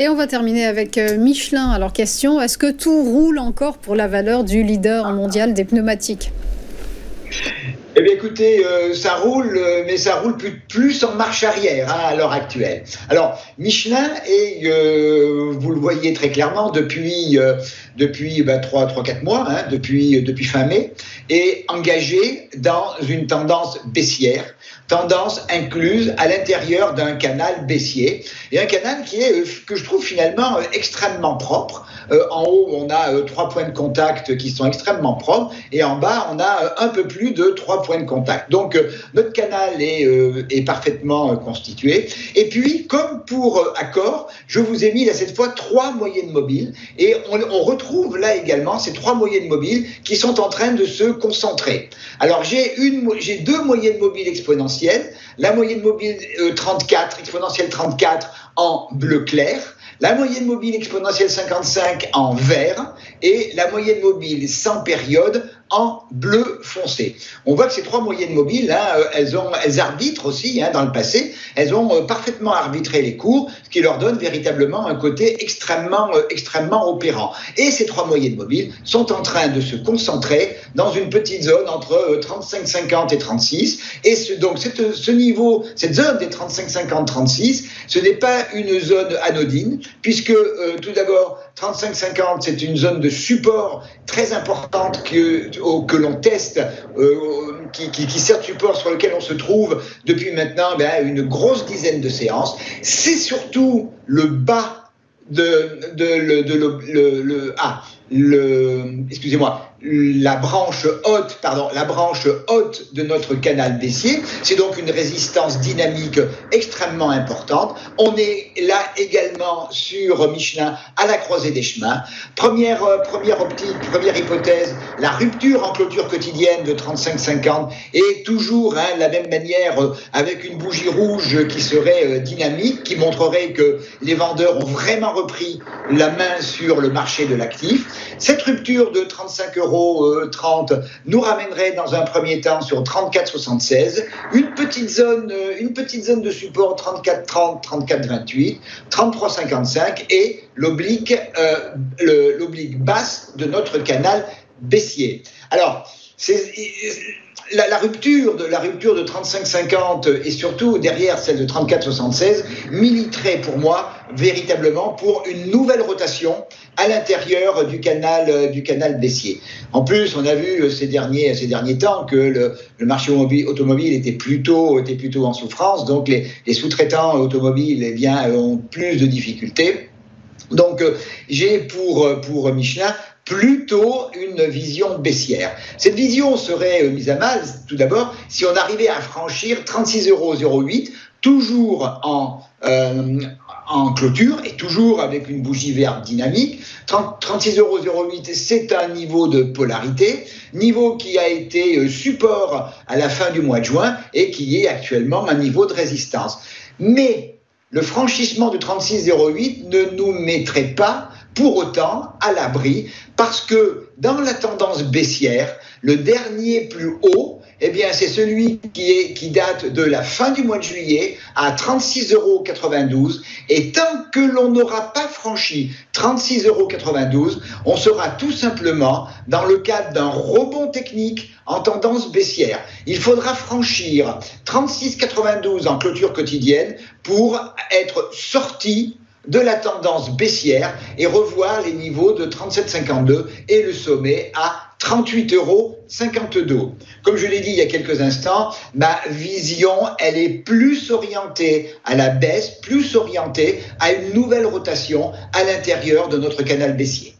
Et on va terminer avec Michelin. Alors question, est-ce que tout roule encore pour la valeur du leader mondial des pneumatiques ? Eh bien écoutez, ça roule, mais ça roule plus en marche arrière à l'heure actuelle. Alors Michelin est, vous le voyez très clairement depuis 3-4 mois, depuis fin mai, est engagé dans une tendance baissière, tendance incluse à l'intérieur d'un canal baissier, et un canal qui est, que je trouve finalement extrêmement propre. En haut, on a 3 points de contact qui sont extrêmement propres, et en bas, on a un peu plus de 3 points de contact. Donc, notre canal est parfaitement constitué. Et puis, comme pour Accor, je vous ai mis là cette fois 3 moyennes mobiles, et on retrouve là également ces 3 moyennes mobiles qui sont en train de se concentrer. Alors, j'ai 2 moyennes mobiles exponentielles, la moyenne mobile 34, exponentielle 34 en bleu clair, la moyenne mobile exponentielle 55 en vert et la moyenne mobile sans période en bleu foncé. On voit que ces 3 moyennes mobiles, elles arbitrent aussi dans le passé, elles ont parfaitement arbitré les cours, ce qui leur donne véritablement un côté extrêmement opérant. Et ces 3 moyennes mobiles sont en train de se concentrer dans une petite zone entre 35,50 et 36. Et donc ce niveau, cette zone des 35,50-36, ce n'est pas une zone anodine, puisque tout d'abord, 35,50, c'est une zone de support très importante que l'on teste, qui sert de support sur lequel on se trouve depuis maintenant une grosse dizaine de séances. C'est surtout le bas la branche haute de notre canal baissier. C'est donc une résistance dynamique extrêmement importante. On est là également sur Michelin à la croisée des chemins. Première hypothèse, la rupture en clôture quotidienne de 35,50 et toujours de la même manière avec une bougie rouge qui serait dynamique, qui montrerait que les vendeurs ont vraiment repris la main sur le marché de l'actif. Cette rupture de 35,30 € nous ramènerait dans un premier temps sur 34,76, une petite zone de support 34,30, 34,28, 33,55 et l'oblique basse de notre canal baissier. Alors, la rupture de 35,50 et surtout derrière celle de 34,76 militerait pour moi véritablement pour une nouvelle rotation à l'intérieur du canal baissier. En plus, on a vu ces derniers temps que le marché automobile était plutôt en souffrance, donc les sous-traitants automobiles ont plus de difficultés. Donc j'ai pour Michelin plutôt une vision baissière. Cette vision serait mise à mal, tout d'abord, si on arrivait à franchir 36,08 €, toujours en clôture et toujours avec une bougie verte dynamique. 36,08 €, c'est un niveau de polarité, niveau qui a été support à la fin du mois de juin et qui est actuellement un niveau de résistance. Mais le franchissement de 36,08 ne nous mettrait pas pour autant à l'abri, parce que dans la tendance baissière, le dernier plus haut, c'est celui qui date de la fin du mois de juillet à 36,92 €. Et tant que l'on n'aura pas franchi 36,92 €, on sera tout simplement dans le cadre d'un rebond technique en tendance baissière. Il faudra franchir 36,92 € en clôture quotidienne pour être sorti de la tendance baissière et revoir les niveaux de 37,52 et le sommet à 38,52 €. Comme je l'ai dit il y a quelques instants, ma vision, elle est plus orientée à la baisse, plus orientée à une nouvelle rotation à l'intérieur de notre canal baissier.